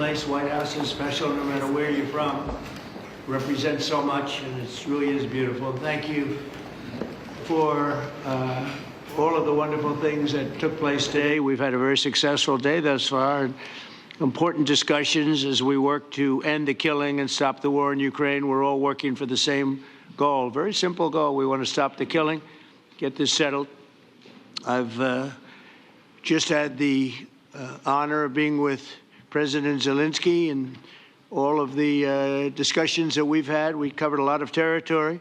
place. White House is special no matter where you're from. Represents so much, and it really is beautiful. Thank you for all of the wonderful things that took place today. We've had a very successful day thus far, and important discussions as we work to end the killing and stop the war in Ukraine. We're all working for the same goal, very simple goal. We want to stop the killing, get this settled. I've just had the honor of being with President Zelenskyy and all of the discussions that we've had. We covered a lot of territory,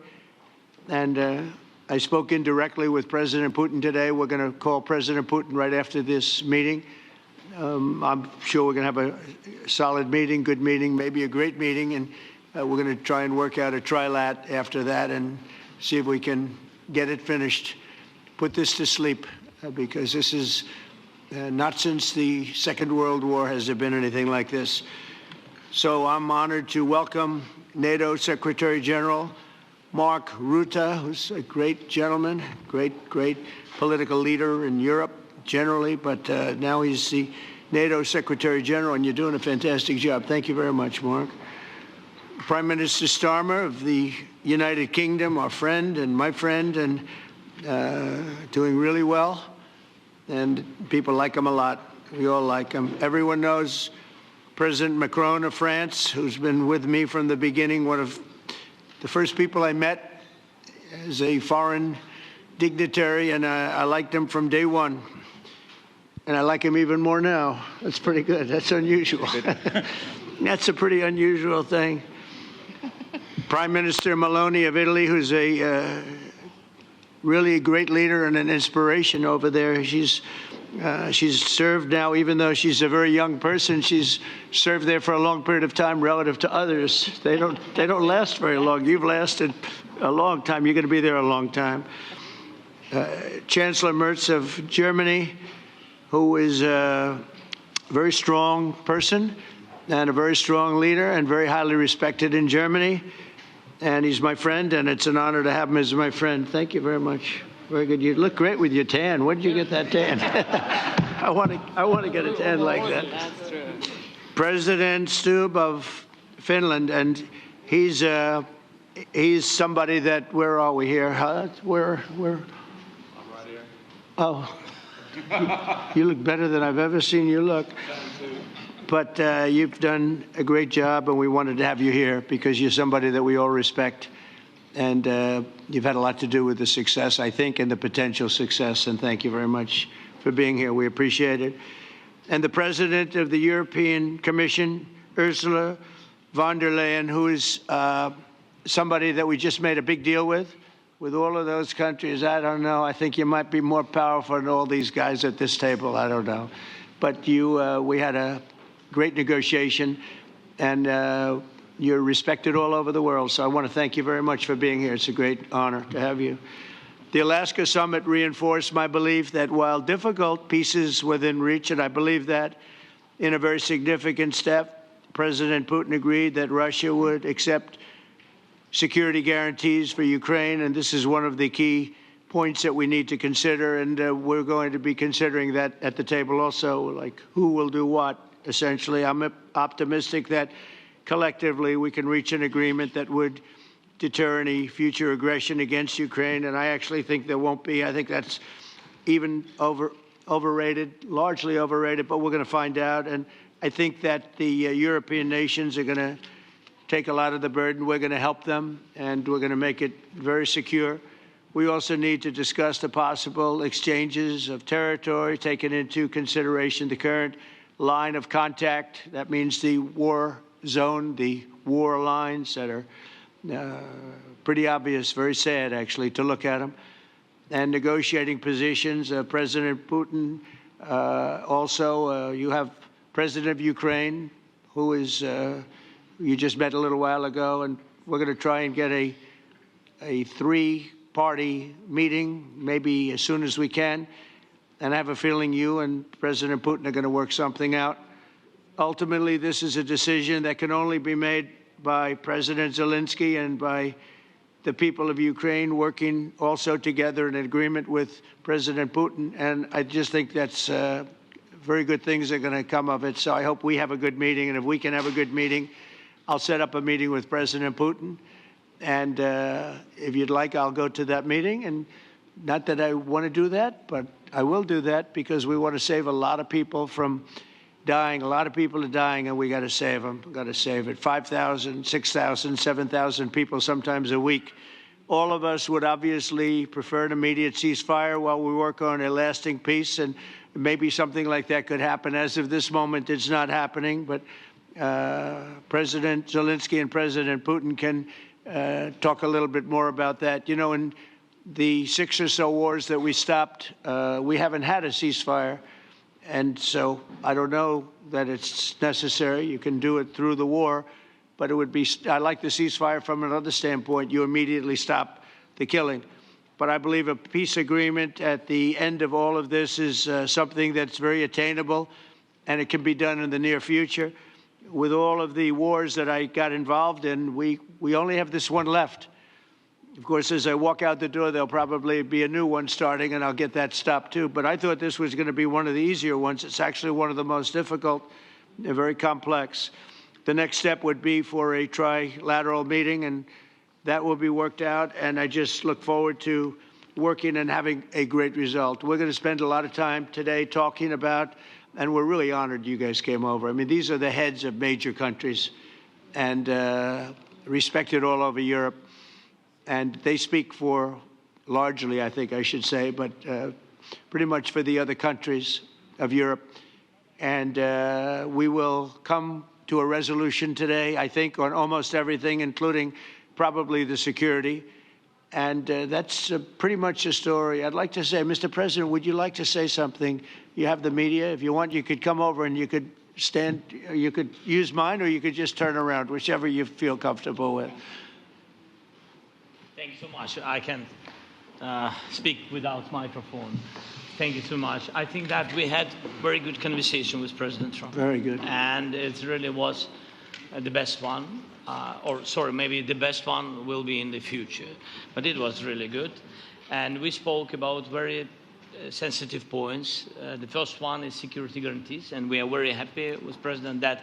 and I spoke indirectly with President Putin today. We're going to call President Putin right after this meeting. I'm sure we're going to have a solid meeting, good meeting, maybe a great meeting, and we're going to try and work out a trilat after that and see if we can get it finished, put this to sleep, because this is not since the Second World War has there been anything like this. So I'm honored to welcome NATO Secretary General Mark Rutte, who's a great gentleman, great political leader in Europe generally, but now he's the NATO Secretary General, and you're doing a fantastic job. Thank you very much, Mark. Prime Minister Starmer of the United Kingdom, our friend and my friend, and doing really well. And people like him a lot. We all like him. Everyone knows President Macron of France, who's been with me from the beginning, one of the first people I met as a foreign dignitary, and I liked him from day one. And I like him even more now. That's pretty good. That's unusual. That's a pretty unusual thing. Prime Minister Meloni of Italy, who's a really a great leader and an inspiration over there. She's served now, even though she's a very young person, she's served there for a long period of time relative to others. They don't last very long. You've lasted a long time. You're going to be there a long time. Chancellor Merz of Germany, who is a very strong person and a very strong leader and very highly respected in Germany. And he's my friend, and it's an honor to have him as my friend. Thank you very much. Very good. You look great with your tan. Where did you get that tan? I want to get a tan like that. That's true. President Stubb of Finland, and he's somebody that, where are we here? Where? I'm right here. Oh, you look better than I've ever seen you look. But you've done a great job, and we wanted to have you here because you're somebody that we all respect. And you've had a lot to do with the success, I think, and the potential success. And thank you very much for being here. We appreciate it. And the President of the European Commission, Ursula von der Leyen, who is somebody that we just made a big deal with all of those countries. I don't know. I think you might be more powerful than all these guys at this table. I don't know. But we had a great negotiation, and you're respected all over the world. So I want to thank you very much for being here. It's a great honor to have you. The Alaska summit reinforced my belief that while difficult, peace is within reach, and I believe that in a very significant step, President Putin agreed that Russia would accept security guarantees for Ukraine, and this is one of the key points that we need to consider, and we're going to be considering that at the table also, like who will do what. Essentially, I'm optimistic that collectively we can reach an agreement that would deter any future aggression against Ukraine, and I actually think there won't be. I think that's even overrated, largely overrated, but we're going to find out. And I think that the European nations are going to take a lot of the burden. We're going to help them, and we're going to make it very secure. We also need to discuss the possible exchanges of territory, taking into consideration the current line of contact. That means the war zone, the war lines that are pretty obvious, very sad, actually, to look at them. And negotiating positions. President Putin, also, you have President of Ukraine, who is, you just met a little while ago, and we're going to try and get a three-party meeting, maybe as soon as we can. And I have a feeling you and President Putin are going to work something out. Ultimately, this is a decision that can only be made by President Zelenskyy and by the people of Ukraine working also together in agreement with President Putin. And I just think that's very good things are going to come of it. So I hope we have a good meeting. And if we can have a good meeting, I'll set up a meeting with President Putin. And if you'd like, I'll go to that meeting. And not that I want to do that, but I will do that because we want to save a lot of people from dying. A lot of people are dying, and we got to save them. Got to save it. 5,000, 6,000, 7,000 people sometimes a week. All of us would obviously prefer an immediate ceasefire while we work on a lasting peace, and maybe something like that could happen. As of this moment, it's not happening, but President Zelenskyy and President Putin can talk a little bit more about that. You know, in the 6 or so wars that we stopped, we haven't had a ceasefire. And so I don't know that it's necessary. You can do it through the war, but it would be, I like the ceasefire from another standpoint. You immediately stop the killing. But I believe a peace agreement at the end of all of this is something that's very attainable, and it can be done in the near future. With all of the wars that I got involved in, we only have this one left. Of course, as I walk out the door, there'll probably be a new one starting, and I'll get that stopped too. But I thought this was going to be one of the easier ones. It's actually one of the most difficult and very complex. The next step would be for a trilateral meeting, and that will be worked out. And I just look forward to working and having a great result. We're going to spend a lot of time today talking about, and we're really honored you guys came over. I mean, these are the heads of major countries and respected all over Europe. And they speak for, largely, I think I should say, but pretty much for the other countries of Europe. And we will come to a resolution today, I think, on almost everything, including probably the security. And that's pretty much the story. I'd like to say, Mr. President, would you like to say something? You have the media. If you want, you could come over and you could stand, you could use mine, or you could just turn around, whichever you feel comfortable with. Thank you so much. I can speak without microphone. Thank you so much. I think that we had very good conversation with President Trump. Very good. And it really was the best one. Or sorry, maybe the best one will be in the future. But it was really good. And we spoke about very sensitive points. The first one is security guarantees. And we are very happy with President that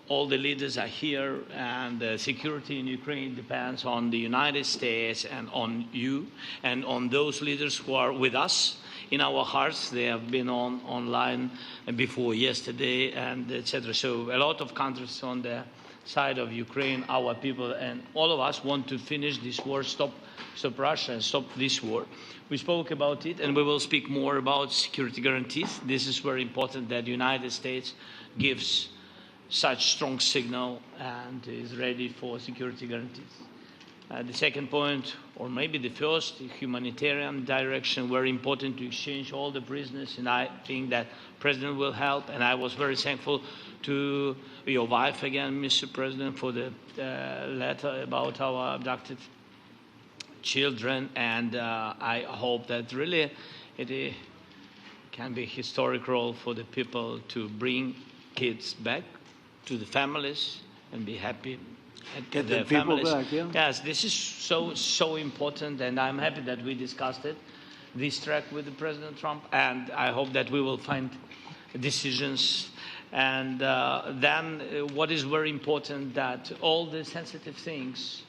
all the leaders are here, and security in Ukraine depends on the United States and on you and on those leaders who are with us in our hearts. They have been online before yesterday, and etc. So a lot of countries on the side of Ukraine, our people, and all of us want to finish this war, stop Russia and stop this war. We spoke about it, and we will speak more about security guarantees. This is very important that the United States gives such strong signal and is ready for security guarantees. The second point, or maybe the first, humanitarian direction, very important to exchange all the prisoners, and I think that President will help. And I was very thankful to your wife again, Mr. President, for the letter about our abducted children, and I hope that really it can be a historic role for the people to bring kids back to the families and be happy at Get their the people families. back, yeah. Yes, this is so important, and I'm happy that we discussed it, this track with the President Trump, and I hope that we will find decisions. And then what is very important, that all the sensitive things,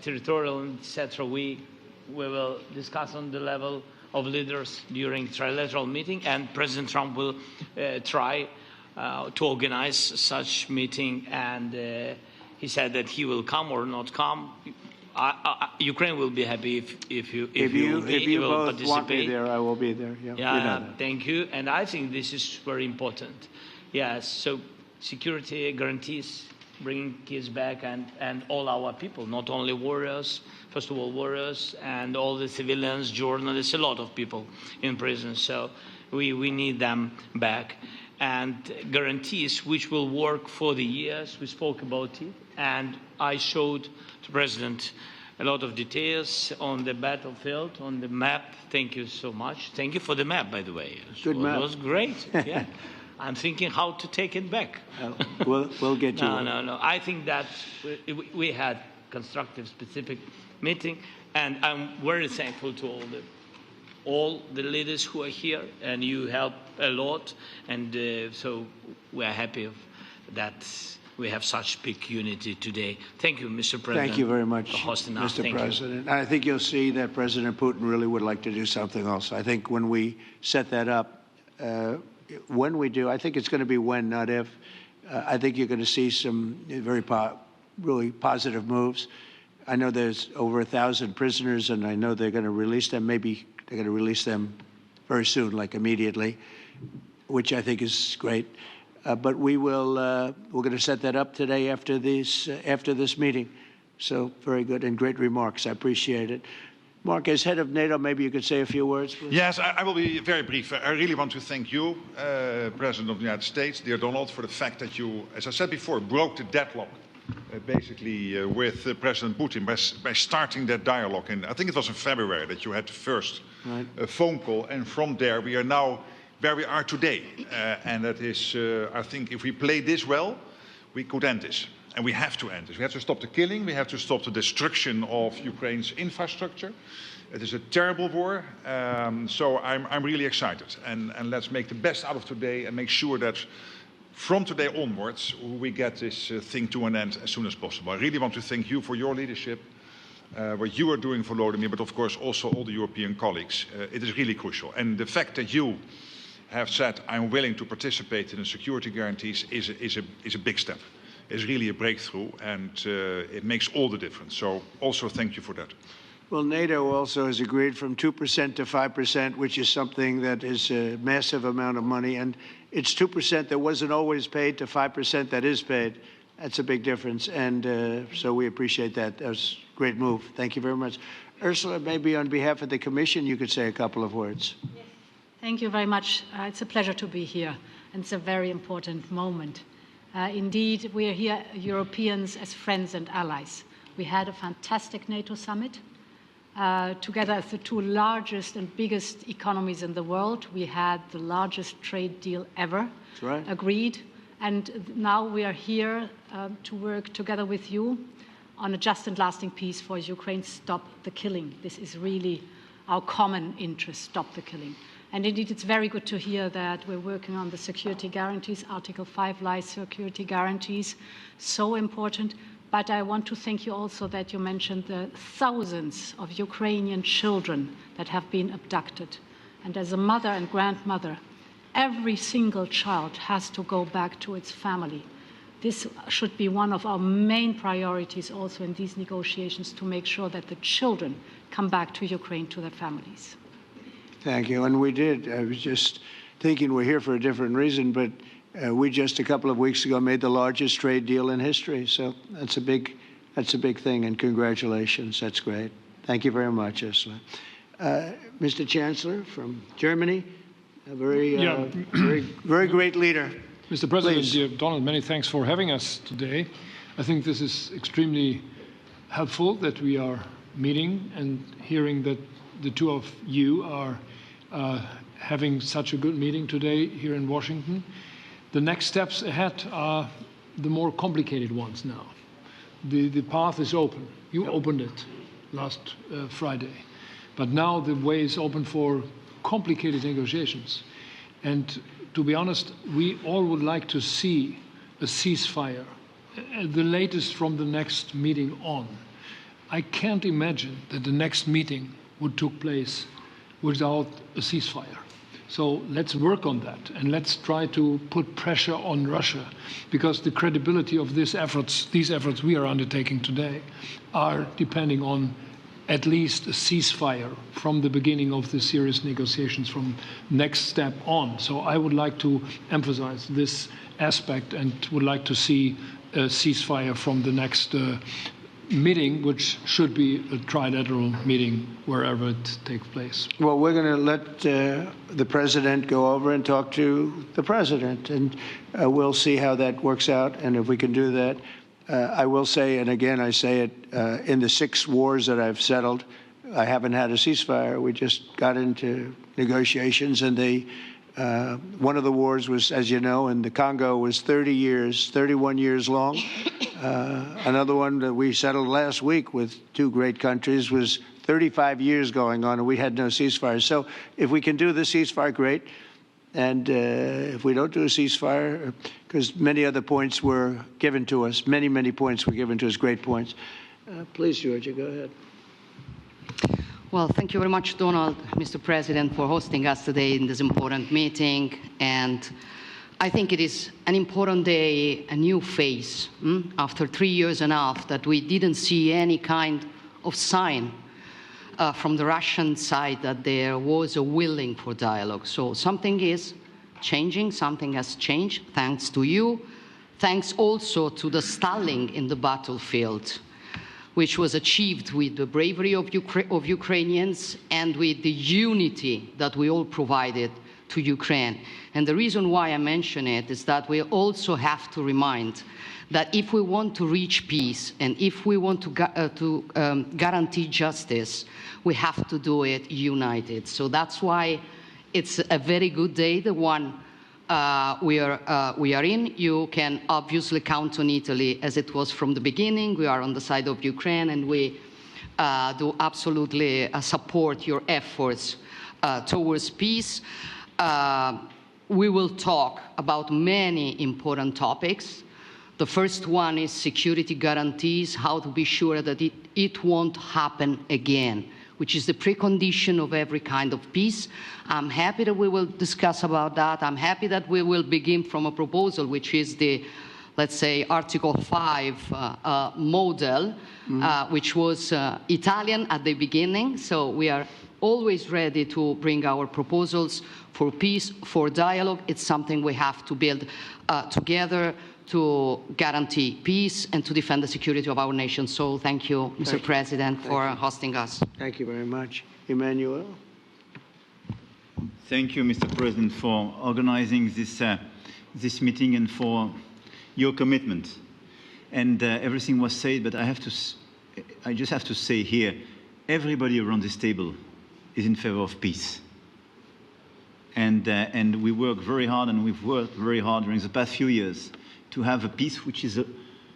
territorial, etc., we will discuss on the level of leaders during trilateral meeting, and President Trump will try to organize such meeting, and he said that he will come or not come. Ukraine will be happy if you will both participate. Want me there, I will be there. Yeah, yeah, you know that. Thank you. And I think this is very important. Yes, so security guarantees, bringing kids back, and all our people, not only warriors, first of all warriors, and all the civilians, journalists, a lot of people in prison. So we need them back. And guarantees which will work for the years. We spoke about it, and I showed the President a lot of details on the battlefield, on the map. Thank you so much. Thank you for the map, by the way. Good map. It was great. Yeah. I'm thinking how to take it back. We'll get you. No. I think that we had constructive, specific meeting, and I'm very thankful to all the leaders who are here, and you help a lot, and so we are happy that we have such big unity today. Thank you, Mr. President. Thank you very much, for hosting us. Mr. President. And I think you'll see that President Putin really would like to do something else. I think when we set that up, when we do, I think it's going to be when, not if. I think you're going to see some really positive moves. I know there's over 1,000 prisoners, and I know they're going to release them. Maybe they're going to release them very soon, like immediately, which I think is great. But we're going to set that up today after this meeting. So very good and great remarks. I appreciate it. Mark, as head of NATO, maybe you could say a few words, please. Yes, I will be very brief. I really want to thank you, President of the United States, dear Donald, for the fact that you, as I said before, broke the deadlock, basically, with President Putin by starting that dialogue. And I think it was in February that you had the first phone call, and from there we are now where we are today. And that is, I think, if we play this well, we could end this. And we have to end this. We have to stop the killing. We have to stop the destruction of Ukraine's infrastructure. It is a terrible war. So I'm really excited. And let's make the best out of today and make sure that from today onwards, we get this thing to an end as soon as possible. I really want to thank you for your leadership, what you are doing for Volodymyr, but of course also all the European colleagues. It is really crucial. And the fact that you have said, I'm willing to participate in the security guarantees is a big step. Is really a breakthrough, and it makes all the difference. So also thank you for that. Well, NATO also has agreed from 2% to 5%, which is something that is a massive amount of money. And it's 2% that wasn't always paid to 5% that is paid. That's a big difference. And so we appreciate that. That was a great move. Thank you very much. Ursula, maybe on behalf of the Commission, you could say a couple of words. Yes. Thank you very much. It's a pleasure to be here. And it's a very important moment. Indeed, we are here, Europeans, as friends and allies. We had a fantastic NATO summit. Together as the two largest and biggest economies in the world, we had the largest trade deal ever agreed. And now we are here to work together with you on a just and lasting peace for Ukraine. Stop the killing. This is really our common interest, stop the killing. And indeed, it's very good to hear that we're working on the security guarantees, Article 5 lies security guarantees, so important. But I want to thank you also that you mentioned the thousands of Ukrainian children that have been abducted. And as a mother and grandmother, every single child has to go back to its family. This should be one of our main priorities also in these negotiations, to make sure that the children come back to Ukraine, to their families. Thank you. And we did. I was just thinking we're here for a different reason, but we just a couple of weeks ago made the largest trade deal in history. So that's a big thing, and congratulations. That's great. Thank you very much, Ursula. Mr. Chancellor from Germany, a very great leader. Mr. President, Please. dear Donald, many thanks for having us today. I think this is extremely helpful that we are meeting and hearing that the two of you are having such a good meeting today here in Washington. The next steps ahead are the more complicated ones now. The path is open. You opened it last Friday. But now the way is open for complicated negotiations. And to be honest, we all would like to see a ceasefire, the latest from the next meeting on. I can't imagine that the next meeting would take place without a ceasefire. So let's work on that, and let's try to put pressure on Russia, because the credibility of these efforts we are undertaking today are depending on at least a ceasefire from the beginning of the serious negotiations from next step on. So I would like to emphasize this aspect and would like to see a ceasefire from the next meeting, which should be a trilateral meeting wherever it takes place. Well, we're going to let the president go over and talk to the president, and we'll see how that works out, and if we can do that. I will say, and again I say it, in the 6 wars that I've settled, I haven't had a ceasefire. We just got into negotiations, and one of the wars was, as you know, in the Congo was 31 years long. Another one that we settled last week with 2 great countries was 35 years going on, and we had no ceasefire. So if we can do the ceasefire, great. And if we don't do a ceasefire, because many other points were given to us, many points were given to us, great points. Please, Georgia, go ahead. Well, thank you very much, Donald, Mr. President, for hosting us today in this important meeting. And I think it is an important day, a new phase, after 3 years and a half that we didn't see any kind of sign from the Russian side that there was a willing for dialogue. So something is changing, something has changed, thanks to you. Thanks also to the stalling in the battlefield, which was achieved with the bravery of Ukrainians and with the unity that we all provided to Ukraine. And the reason why I mention it is that we also have to remind that if we want to reach peace and if we want to guarantee justice, we have to do it united. So that's why it's a very good day, the one we are in. You can obviously count on Italy as it was from the beginning. We are on the side of Ukraine, and we do absolutely support your efforts towards peace. We will talk about many important topics. The first one is security guarantees, how to be sure that it won't happen again, which is the precondition of every kind of peace. I'm happy that we will discuss about that. I'm happy that we will begin from a proposal, which is the, let's say, Article 5 model, which was Italian at the beginning. So we are always ready to bring our proposals for peace, for dialogue. It's something we have to build together to guarantee peace and to defend the security of our nation. So thank you, Mr. President, for hosting us. Thank you very much. Emmanuel? Thank you, Mr. President, for organizing this meeting and for your commitment. And everything was said, but I just have to say here, everybody around this table is in favor of peace. And we work very hard, and we've worked very hard during the past few years to have a peace which is a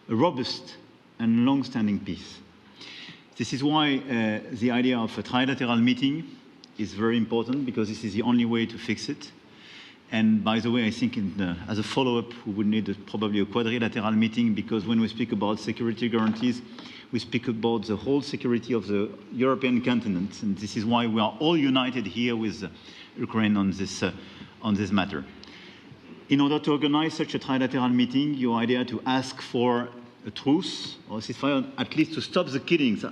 robust and long-standing peace. This is why the idea of a trilateral meeting is very important, because this is the only way to fix it. And by the way, I think as a follow-up, we would need probably a quadrilateral meeting, because when we speak about security guarantees, we speak about the whole security of the European continent. And this is why we are all united here with Ukraine on this matter. In order to organize such a trilateral meeting, your idea to ask for a truce or a ceasefire, at least to stop the killings,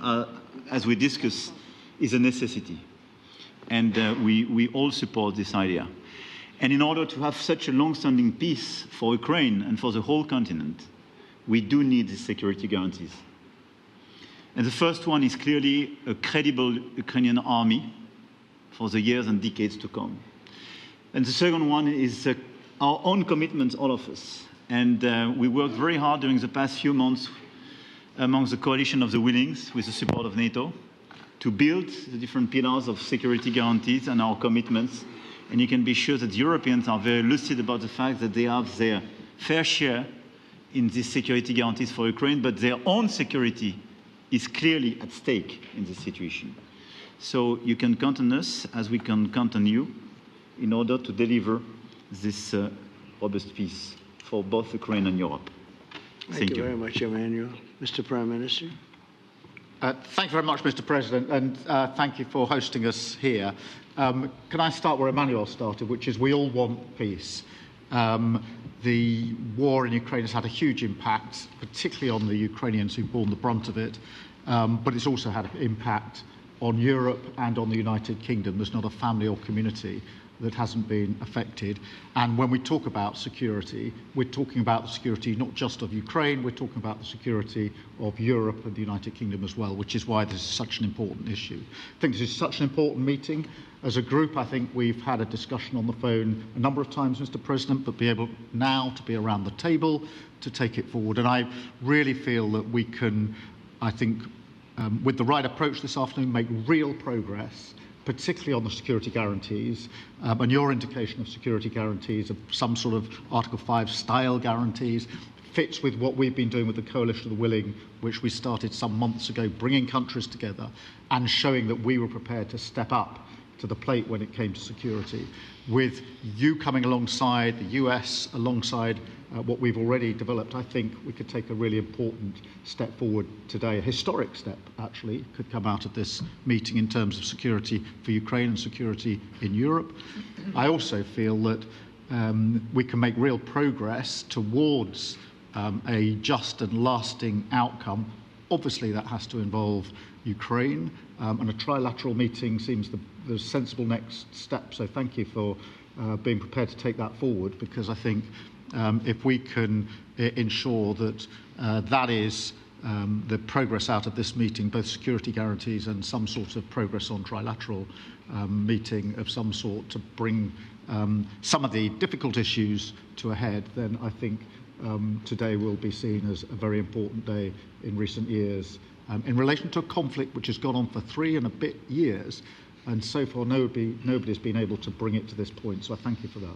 as we discussed, is a necessity. And we all support this idea. And in order to have such a long-standing peace for Ukraine and for the whole continent, we do need these security guarantees. And the first one is clearly a credible Ukrainian army for the years and decades to come. And the second one is our own commitments, all of us. And we worked very hard during the past few months amongst the coalition of the willings, with the support of NATO, to build the different pillars of security guarantees and our commitments. And you can be sure that Europeans are very lucid about the fact that they have their fair share in these security guarantees for Ukraine, but their own security is clearly at stake in this situation. So you can count on us, as we can count on you, in order to deliver this robust peace for both Ukraine and Europe. Thank you very much, Emmanuel. Mr. Prime Minister? Thank you very much, Mr. President, and thank you for hosting us here. Can I start where Emmanuel started, which is we all want peace. The war in Ukraine has had a huge impact, particularly on the Ukrainians who've borne the brunt of it, but it's also had an impact on Europe and on the United Kingdom. There's not a family or community that hasn't been affected. And when we talk about security, we're talking about the security not just of Ukraine, we're talking about the security of Europe and the United Kingdom as well, which is why this is such an important issue. I think this is such an important meeting. As a group, I think we've had a discussion on the phone a number of times, Mr. President, but be able now to be around the table to take it forward. And I really feel that we can, I think, with the right approach this afternoon, make real progress, particularly on the security guarantees, and your indication of security guarantees, of some sort of Article 5 style guarantees, fits with what we've been doing with the Coalition of the Willing, which we started some months ago, bringing countries together and showing that we were prepared to step up to the plate when it came to security. With you coming alongside, the US alongside what we've already developed, I think we could take a really important step forward today. A historic step, actually, could come out of this meeting in terms of security for Ukraine and security in Europe. I also feel that we can make real progress towards a just and lasting outcome. Obviously, that has to involve Ukraine, and a trilateral meeting seems the sensible next step. So thank you for being prepared to take that forward, because I think if we can ensure that that is the progress out of this meeting, both security guarantees and some sort of progress on trilateral meeting of some sort to bring some of the difficult issues to a head, then I think today will be seen as a very important day in recent years in relation to a conflict which has gone on for 3 and a bit years, and so far nobody's been able to bring it to this point. So I thank you for that.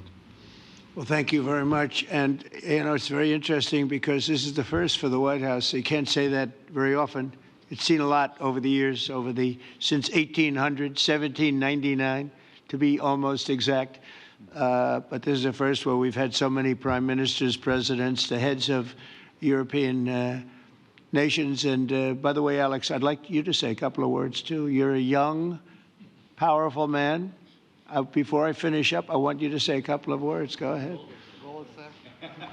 Well, thank you very much. And, you know, it's very interesting because this is the first for the White House. You can't say that very often. It's seen a lot over the years, since 1800, 1799, to be almost exact. But this is the first where we've had so many prime ministers, presidents, the heads of European nations. And by the way, Alex, I'd like you to say a couple of words, too. You're a young, powerful man. Before I finish up, I want you to say a couple of words. Go ahead.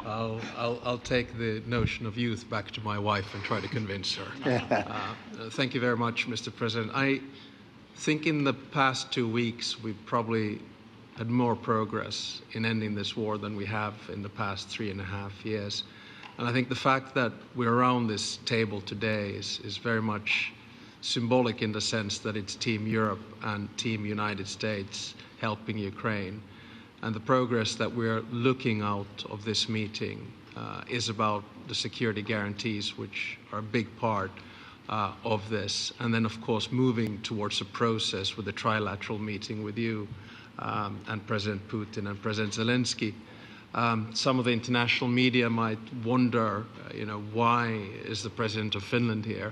I'll take the notion of youth back to my wife and try to convince her. Thank you very much, Mr. President. I think in the past 2 weeks, we've probably had more progress in ending this war than we have in the past 3.5 years. And I think the fact that we're around this table today is very much symbolic in the sense that it's Team Europe and Team United States helping Ukraine. And the progress that we're looking out of this meeting is about the security guarantees, which are a big part of this. And then, of course, moving towards a process with a trilateral meeting with you and President Putin and President Zelenskyy. Some of the international media might wonder, why is the President of Finland here?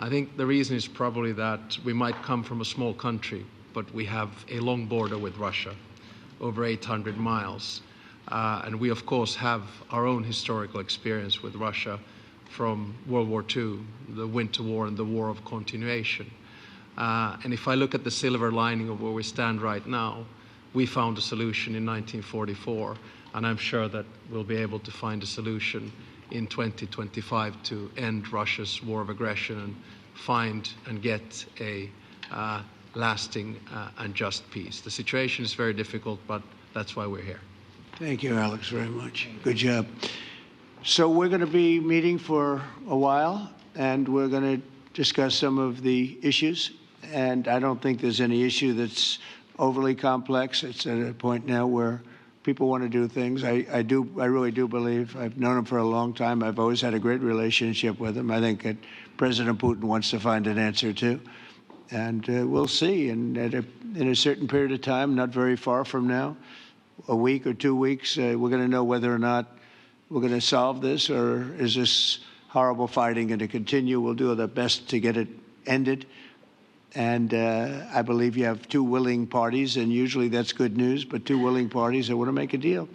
I think the reason is probably that we might come from a small country, but we have a long border with Russia, over 800 miles. And we, of course, have our own historical experience with Russia from World War II, the Winter War and the War of Continuation. And if I look at the silver lining of where we stand right now, we found a solution in 1944, and I'm sure that we'll be able to find a solution in 2025 to end Russia's war of aggression and find and get a lasting and just peace. The situation is very difficult, but that's why we're here. Thank you, Alex, very much. Good job. So we're going to be meeting for a while, and we're going to discuss some of the issues. And I don't think there's any issue that's overly complex. It's at a point now where people want to do things. I really do believe. I've known him for a long time. I've always had a great relationship with him. I think that President Putin wants to find an answer too. And we'll see. And in a certain period of time, not very far from now, a week or 2 weeks, we're going to know whether or not we're going to solve this, or is this horrible fighting going to continue. We'll do our best to get it ended. And I believe you have 2 willing parties, and usually that's good news, but 2 willing parties that want to make a deal.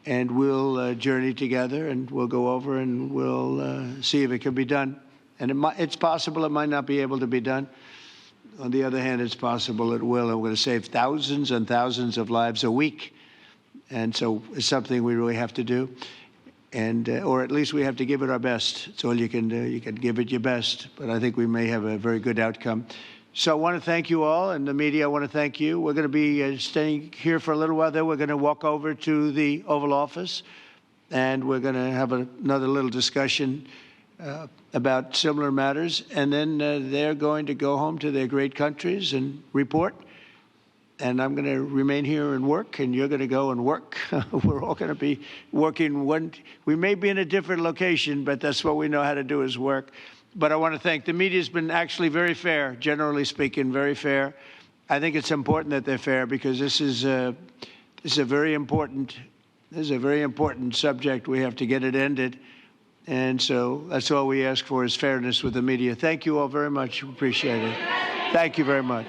And we'll journey together, and we'll go over, and we'll see if it can be done. And it's possible it might not be able to be done. On the other hand, it's possible it will, and we're going to save thousands and thousands of lives a week. And so it's something we really have to do. And, or at least we have to give it our best. It's all you can do. You can give it your best. But I think we may have a very good outcome. So I want to thank you all, and the media, I want to thank you. We're going to be staying here for a little while. Then we're going to walk over to the Oval Office, and we're going to have another little discussion about similar matters. And then they're going to go home to their great countries and report. And I'm going to remain here and work, and you're going to go and work. We're all going to be working. We may be in a different location, but that's what we know how to do is work. But I want to thank the media. Has been actually very fair, generally speaking, very fair. I think it's important that they're fair because this is a very important subject. We have to get it ended. And so that's all we ask for is fairness with the media. Thank you all very much. Appreciate it. Thank you very much.